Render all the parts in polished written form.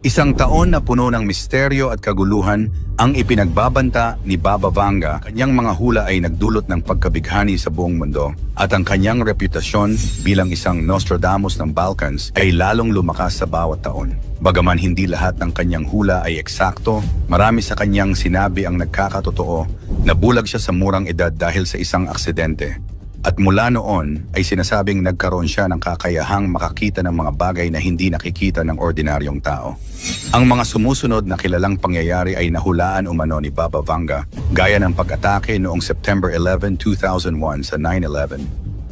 Isang taon na puno ng misteryo at kaguluhan ang ipinagbabanta ni Baba Vanga. Kanyang mga hula ay nagdulot ng pagkabighani sa buong mundo at ang kanyang reputasyon bilang isang Nostradamus ng Balkans ay lalong lumakas sa bawat taon. Bagaman hindi lahat ng kanyang hula ay eksakto, marami sa kanyang sinabi ang nagkakatotoo. Nabulag siya sa murang edad dahil sa isang aksidente. At mula noon ay sinasabing nagkaroon siya ng kakayahang makakita ng mga bagay na hindi nakikita ng ordinaryong tao. Ang mga sumusunod na kilalang pangyayari ay nahulaan umano ni Baba Vanga, gaya ng pag-atake noong September 11, 2001 sa 9/11,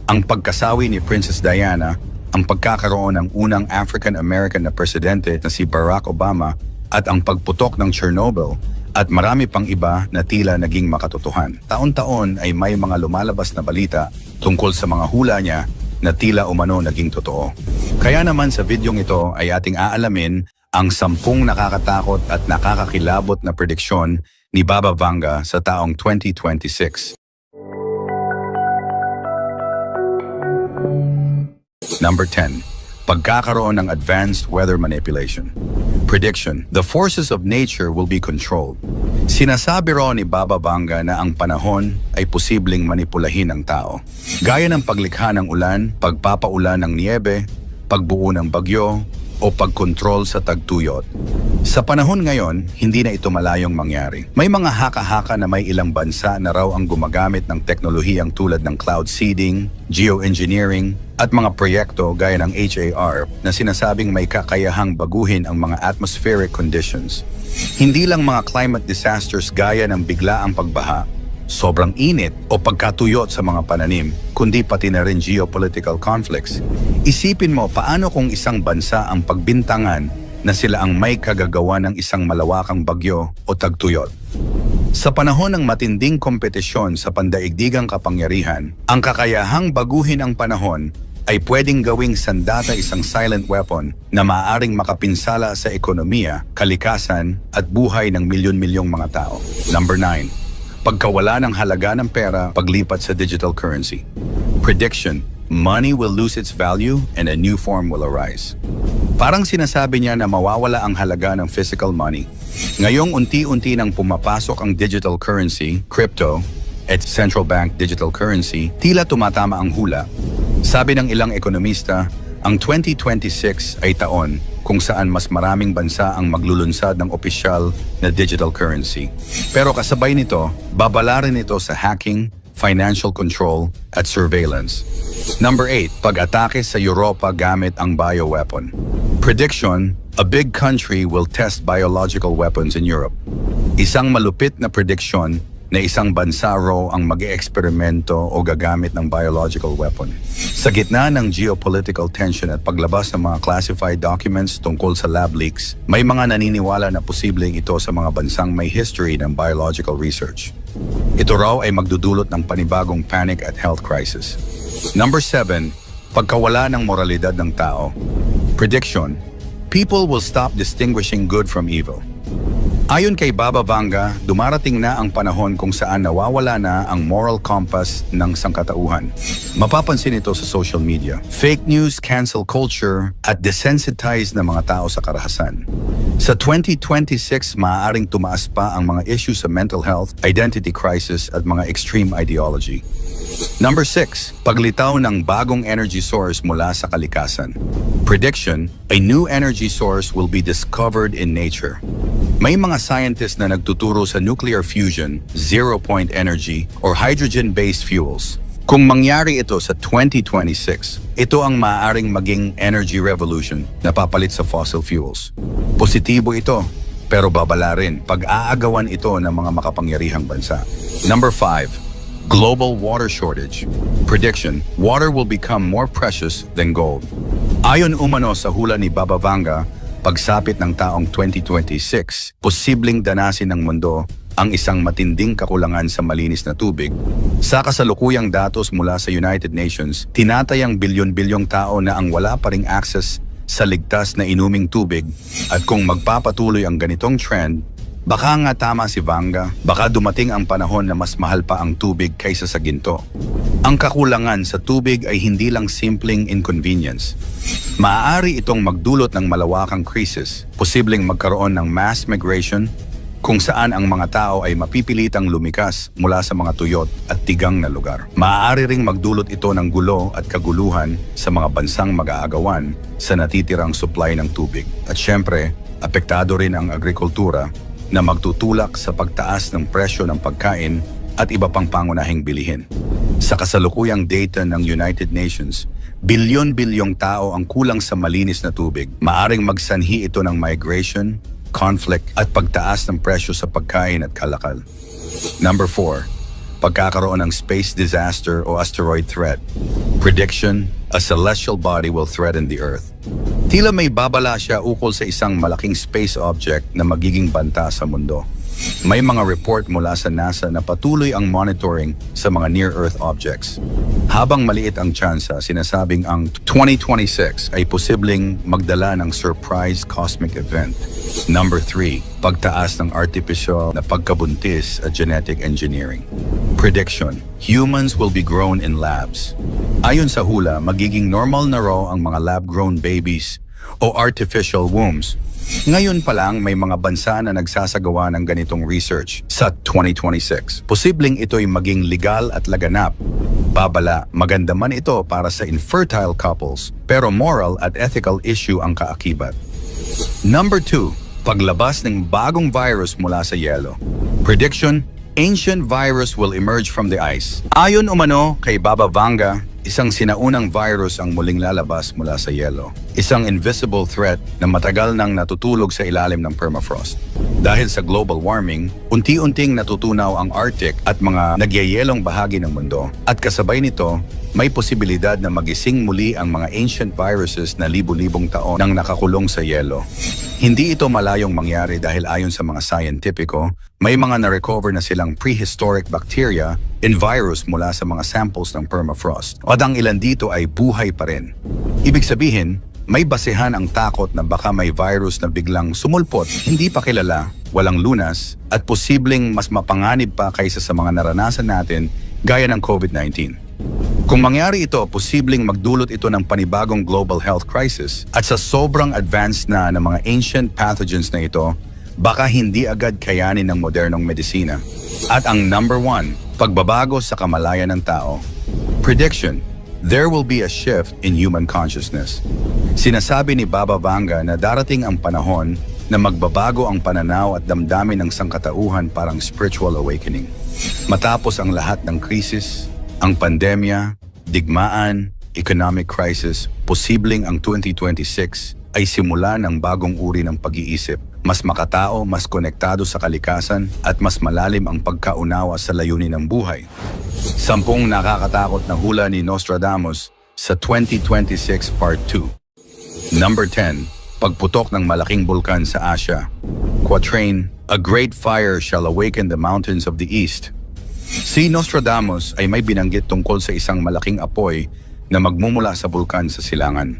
ang pagkasawi ni Princess Diana, ang pagkakaroon ng unang African-American na presidente na si Barack Obama, at ang pagputok ng Chernobyl, at marami pang iba na tila naging makatotohan. Taon-taon ay may mga lumalabas na balita tungkol sa mga hula niya na tila umano naging totoo. Kaya naman sa videong ito ay ating aalamin ang 10 nakakatakot at nakakakilabot na prediksyon ni Baba Vanga sa taong 2026. Number 10. Pagkakaroon ng advanced weather manipulation. Prediction: the forces of nature will be controlled. Sinasabi raw ni Baba Vanga na ang panahon ay posibleng manipulahin ng tao. Gaya ng paglikha ng ulan, pagpapaulan ng niyebe, pagbuo ng bagyo, o pagkontrol sa tagtuyot. Sa panahon ngayon, hindi na ito malayong mangyari. May mga haka-haka na may ilang bansa na raw ang gumagamit ng teknolohiyang tulad ng cloud seeding, geoengineering, at mga proyekto gaya ng HAR na sinasabing may kakayahang baguhin ang mga atmospheric conditions. Hindi lang mga climate disasters gaya ng biglaang pagbaha, sobrang init o pagkatuyot sa mga pananim, kundi pati na rin geopolitical conflicts. Isipin mo paano kung isang bansa ang pagbintangan na sila ang may kagagawa ng isang malawakang bagyo o tagtuyot. Sa panahon ng matinding kompetisyon sa pandaigdigang kapangyarihan, ang kakayahang baguhin ang panahon ay pwedeng gawing sandata isang silent weapon na maaaring makapinsala sa ekonomiya, kalikasan at buhay ng milyon-milyong mga tao. Number 9. Pagkawala ng halaga ng pera paglipat sa digital currency. Prediction: money will lose its value and a new form will arise. Parang sinasabi niya na mawawala ang halaga ng physical money. Ngayong unti-unti nang pumapasok ang digital currency, crypto, at central bank digital currency, tila tumatama ang hula. Sabi ng ilang ekonomista, ang 2026 ay taon kung saan mas maraming bansa ang maglulunsad ng opisyal na digital currency. Pero kasabay nito, babala rin ito sa hacking, financial control, at surveillance. Number 8. Pag-atake sa Europa gamit ang bioweapon. Prediction: a big country will test biological weapons in Europe. Isang malupit na prediction na isang bansa raw ang mag-eeksperimento o gagamit ng biological weapon. Sa gitna ng geopolitical tension at paglabas ng mga classified documents tungkol sa lab leaks, may mga naniniwala na posibleng ito sa mga bansang may history ng biological research. Ito raw ay magdudulot ng panibagong panic at health crisis. Number 7. Pagkawala ng moralidad ng tao. Prediction: people will stop distinguishing good from evil. Ayon kay Baba Vanga, dumarating na ang panahon kung saan nawawala na ang moral compass ng sangkatauhan. Mapapansin ito sa social media, fake news, cancel culture, at desensitized na mga tao sa karahasan. Sa 2026, maaaring tumaas pa ang mga issues sa mental health, identity crisis, at mga extreme ideology. Number 6. Paglitaw ng bagong energy source mula sa kalikasan. Prediction: a new energy source will be discovered in nature. May mga scientists na nagtuturo sa nuclear fusion, zero-point energy, or hydrogen-based fuels. Kung mangyari ito sa 2026, ito ang maaaring maging energy revolution na papalit sa fossil fuels. Positibo ito, pero babala rin pag-aagawan ito ng mga makapangyarihang bansa. Number 5. Global water shortage. Prediction: water will become more precious than gold. Ayon umano sa hula ni Baba Vanga, pagsapit ng taong 2026, posibleng danasin ng mundo ang isang matinding kakulangan sa malinis na tubig. Sa kasalukuyang datos mula sa United Nations, tinatayang bilyon-bilyong tao na ang wala pa ring access sa ligtas na inuming tubig, at kung magpapatuloy ang ganitong trend, baka nga tama si Vanga, baka dumating ang panahon na mas mahal pa ang tubig kaysa sa ginto. Ang kakulangan sa tubig ay hindi lang simpleng inconvenience. Maaari itong magdulot ng malawakang krisis, posibleng magkaroon ng mass migration, kung saan ang mga tao ay mapipilitang lumikas mula sa mga tuyot at tigang na lugar. Maaari ring magdulot ito ng gulo at kaguluhan sa mga bansang mag-aagawan sa natitirang supply ng tubig. At syempre, apektado rin ang agrikultura na magtutulak sa pagtaas ng presyo ng pagkain at iba pang pangunahing bilihin. Sa kasalukuyang data ng United Nations, bilyon-bilyong tao ang kulang sa malinis na tubig. Maaring magsanhi ito ng migration, conflict at pagtaas ng presyo sa pagkain at kalakal. Number 4, pagkakaroon ng space disaster o asteroid threat. Prediction, a celestial body will threaten the Earth. Tila may babala siya ukol sa isang malaking space object na magiging banta sa mundo. May mga report mula sa NASA na patuloy ang monitoring sa mga near-Earth objects. Habang maliit ang tsansa, sinasabing ang 2026 ay posibleng magdala ng surprise cosmic event. Number 3, pagtaas ng artificial na pagkabuntis at genetic engineering. Prediction, humans will be grown in labs. Ayon sa hula, magiging normal na raw ang mga lab-grown babies o artificial wombs. Ngayon pa lang may mga bansa na nagsasagawa ng ganitong research sa 2026. Posibleng ito'y maging legal at laganap. Babala, maganda man ito para sa infertile couples, pero moral at ethical issue ang kaakibat. Number 2, paglabas ng bagong virus mula sa yelo. Prediction, ancient virus will emerge from the ice. Ayon umano kay Baba Vanga, isang sinaunang virus ang muling lalabas mula sa yelo. Isang invisible threat na matagal nang natutulog sa ilalim ng permafrost. Dahil sa global warming, unti-unting natutunaw ang Arctic at mga nagyayelong bahagi ng mundo. At kasabay nito, may posibilidad na magising muli ang mga ancient viruses na libu-libong taon nang nakakulong sa yelo. Hindi ito malayong mangyari dahil ayon sa mga scientifico, may mga na-recover na silang prehistoric bacteria and virus mula sa mga samples ng permafrost. At ang ilan dito ay buhay pa rin. Ibig sabihin, may basehan ang takot na baka may virus na biglang sumulpot, hindi pa kilala, walang lunas, at posibleng mas mapanganib pa kaysa sa mga naranasan natin gaya ng COVID-19. Kung mangyari ito, posibleng magdulot ito ng panibagong global health crisis at sa sobrang advanced na ng mga ancient pathogens na ito, baka hindi agad kayanin ng modernong medisina. At ang number 1, pagbabago sa kamalayan ng tao. Prediction, there will be a shift in human consciousness. Sinasabi ni Baba Vanga na darating ang panahon na magbabago ang pananaw at damdamin ng sangkatauhan parang spiritual awakening. Matapos ang lahat ng krisis, ang pandemya, digmaan, economic crisis, posibleng ang 2026 ay simula ng bagong uri ng pag-iisip. Mas makatao, mas konektado sa kalikasan at mas malalim ang pagkaunawa sa layunin ng buhay. 10 nakakatakot na hula ni Nostradamus sa 2026 Part 2. Number 10, pagputok ng malaking bulkan sa Asia. Quatrain, a great fire shall awaken the mountains of the east. Si Nostradamus ay may binanggit tungkol sa isang malaking apoy na magmumula sa bulkan sa silangan.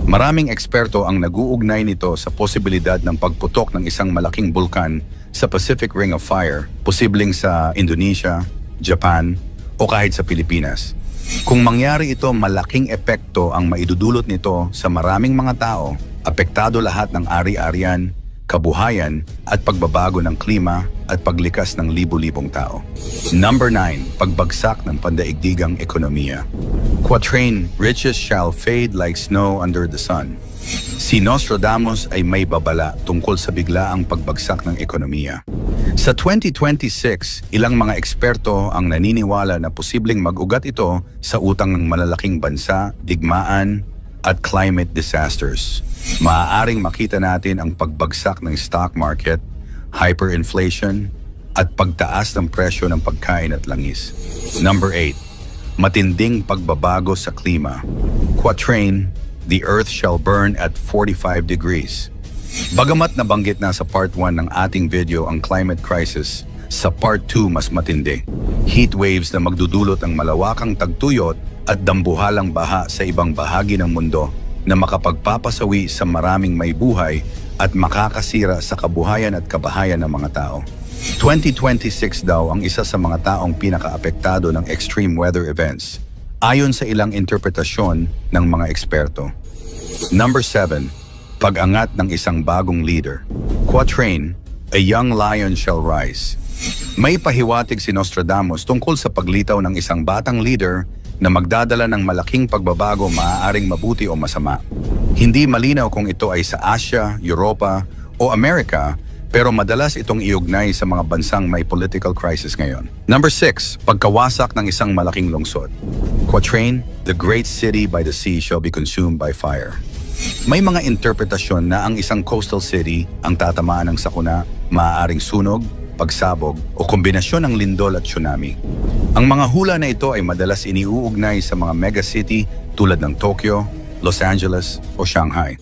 Maraming eksperto ang nag-uugnay nito sa posibilidad ng pagputok ng isang malaking bulkan sa Pacific Ring of Fire, posibleng sa Indonesia, Japan, o kahit sa Pilipinas. Kung mangyari ito, malaking epekto ang maidudulot nito sa maraming mga tao, apektado lahat ng ari-arian, kabuhayan at pagbabago ng klima at paglikas ng libu-libong tao. Number 9, pagbagsak ng pandaigdigang ekonomiya. Quatrain, riches shall fade like snow under the sun. Si Nostradamus ay may babala tungkol sa biglaang pagbagsak ng ekonomiya. Sa 2026, ilang mga eksperto ang naniniwala na posibleng mag-ugat ito sa utang ng malalaking bansa, digmaan, at climate disasters. Maaaring makita natin ang pagbagsak ng stock market, hyperinflation, at pagtaas ng presyo ng pagkain at langis. Number 8, matinding pagbabago sa klima. Quatrain, the earth shall burn at 45 degrees. Bagamat nabanggit na sa part 1 ng ating video ang climate crisis, sa part 2 mas matindi. Heat waves na magdudulot ng malawakang tagtuyot at dambuhalang baha sa ibang bahagi ng mundo na makapagpapasawi sa maraming may buhay at makakasira sa kabuhayan at kabahayan ng mga tao. 2026 daw ang isa sa mga taong pinakaapektado ng extreme weather events ayon sa ilang interpretasyon ng mga eksperto. Number 7. Pag-angat ng isang bagong leader. Quatrain, a young lion shall rise. May pahiwatig si Nostradamus tungkol sa paglitaw ng isang batang leader na magdadala ng malaking pagbabago, maaaring mabuti o masama. Hindi malinaw kung ito ay sa Asia, Europa o Amerika, pero madalas itong iugnay sa mga bansang may political crisis ngayon. Number 6. Pagkawasak ng isang malaking lungsod. Quatrain, the great city by the sea shall be consumed by fire. May mga interpretasyon na ang isang coastal city ang tatamaan ng sakuna, maaaring sunog, pagsabog o kombinasyon ng lindol at tsunami. Ang mga hula na ito ay madalas iniuugnay sa mga megacity tulad ng Tokyo, Los Angeles o Shanghai.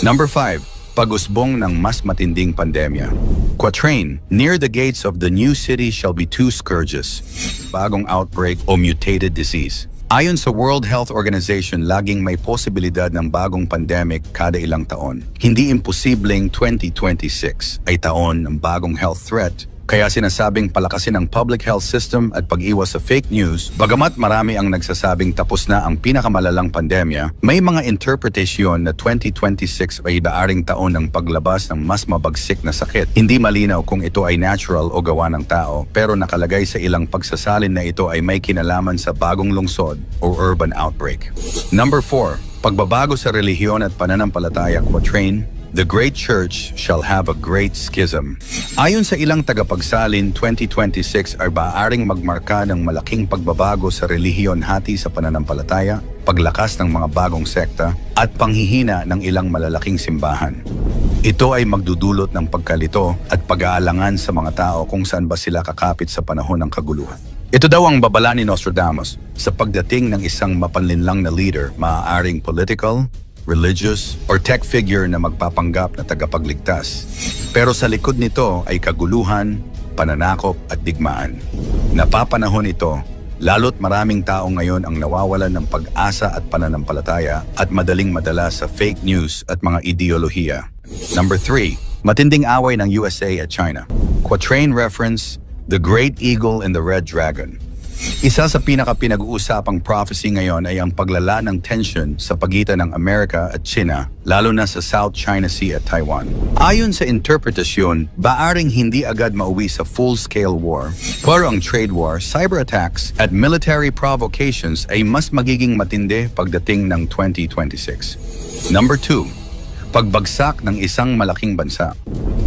Number 5. Pag-usbong ng mas matinding pandemya. Quatrain, near the gates of the new city shall be two scourges, bagong outbreak o mutated disease. Ayon sa World Health Organization, laging may posibilidad ng bagong pandemic kada ilang taon. Hindi imposibleng 2026 ay taon ng bagong health threat. Kaya sinasabing palakasin ang public health system at pag-iwas sa fake news. Bagamat marami ang nagsasabing tapos na ang pinakamalalang pandemya, may mga interpretasyon na 2026 ay daaring taon ng paglabas ng mas mabagsik na sakit. Hindi malinaw kung ito ay natural o gawa ng tao, pero nakalagay sa ilang pagsasalin na ito ay may kinalaman sa bagong lungsod o urban outbreak. Number 4. Pagbabago sa relihiyon at pananampalataya. Quatrain, the great church shall have a great schism. Ayon sa ilang tagapagsalin, 2026 ay maaaring magmarka ng malaking pagbabago sa relihiyon hati sa pananampalataya, paglakas ng mga bagong sekta, at panghihina ng ilang malalaking simbahan. Ito ay magdudulot ng pagkalito at pag-aalangan sa mga tao kung saan ba sila kakapit sa panahon ng kaguluhan. Ito daw ang babala ni Nostradamus sa pagdating ng isang mapanlinlang na leader, maaaring political, religious, or tech figure na magpapanggap na tagapagligtas. Pero sa likod nito ay kaguluhan, pananakop at digmaan. Napapanahon ito, lalo't maraming tao ngayon ang nawawalan ng pag-asa at pananampalataya at madaling madala sa fake news at mga ideolohiya. Number 3. Matinding away ng USA at China. Quatrain reference, the great eagle and the red dragon. Isa sa pinaka-pinag-uusapang prophecy ngayon ay ang paglala ng tension sa pagitan ng Amerika at China, lalo na sa South China Sea at Taiwan. Ayon sa interpretasyon, baaring hindi agad mauwi sa full-scale war, pero ang trade war, cyber attacks at military provocations ay mas magiging matindi pagdating ng 2026. Number 2. Pagbagsak ng isang malaking bansa.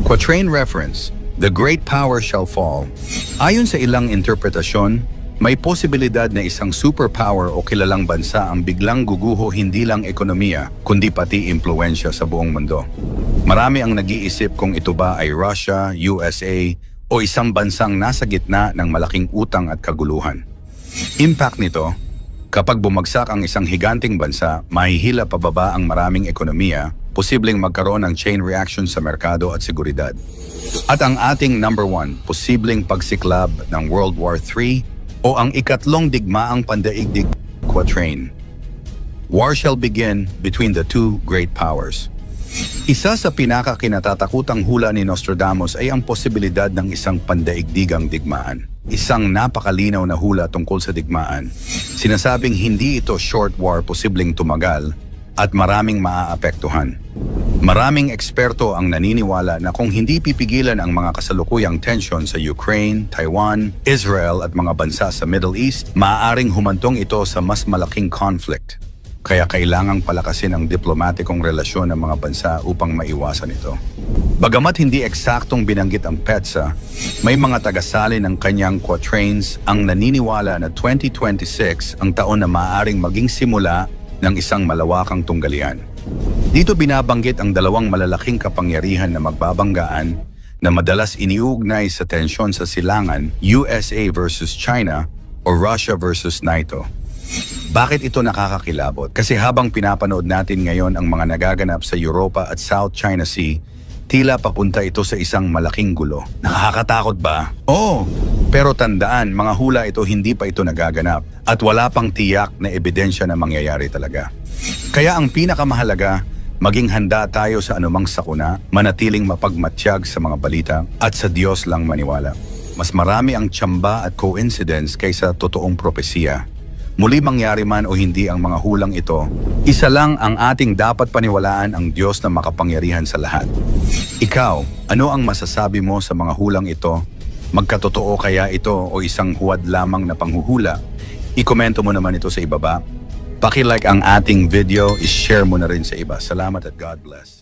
Quatrain reference, the great power shall fall. Ayon sa ilang interpretasyon, may posibilidad na isang superpower o kilalang bansa ang biglang guguho hindi lang ekonomiya, kundi pati impluensya sa buong mundo. Marami ang nag-iisip kung ito ba ay Russia, USA, o isang bansang nasa gitna ng malaking utang at kaguluhan. Impact nito, kapag bumagsak ang isang higanting bansa, mahihila pababa ang maraming ekonomiya, posibleng magkaroon ng chain reaction sa merkado at seguridad. At ang ating number 1, posibleng pagsiklab ng World War III, o ang ikatlong digmaang pandaigdig. Quatrain, war shall begin between the two great powers. Isa sa pinaka-kinatatakutang hula ni Nostradamus ay ang posibilidad ng isang pandaigdigang digmaan. Isang napakalinaw na hula tungkol sa digmaan. Sinasabing hindi ito short war, posibleng tumagal at maraming maaapektuhan. Maraming eksperto ang naniniwala na kung hindi pipigilan ang mga kasalukuyang tensyon sa Ukraine, Taiwan, Israel at mga bansa sa Middle East, maaaring humantong ito sa mas malaking conflict. Kaya kailangang palakasin ang diplomatikong relasyon ng mga bansa upang maiwasan ito. Bagamat hindi eksaktong binanggit ang PETSA, may mga tagasali ng kanyang quatrains ang naniniwala na 2026 ang taon na maaaring maging simula ng isang malawakang tunggalian. Dito binabanggit ang dalawang malalaking kapangyarihan na magbabanggaan na madalas iniuugnay sa tensyon sa silangan, USA versus China o Russia versus NATO. Bakit ito nakakakilabot? Kasi habang pinapanood natin ngayon ang mga nagaganap sa Europa at South China Sea, tila papunta ito sa isang malaking gulo. Nakakatakot ba? Oo! Pero tandaan, mga hula ito, hindi pa ito nagaganap at wala pang tiyak na ebidensya na mangyayari talaga. Kaya ang pinakamahalaga, maging handa tayo sa anumang sakuna, manatiling mapagmatsyag sa mga balita at sa Diyos lang maniwala. Mas marami ang tsamba at coincidence kaysa totoong propesiya. Muli mangyari man o hindi ang mga hulang ito, isa lang ang ating dapat paniwalaan, ang Diyos na makapangyarihan sa lahat. Ikaw, ano ang masasabi mo sa mga hulang ito? Magkatotoo kaya ito o isang huwad lamang na panghuhula? I-komento mo naman ito sa ibaba. Paki-like ang ating video, i-share mo na rin sa iba. Salamat at God bless.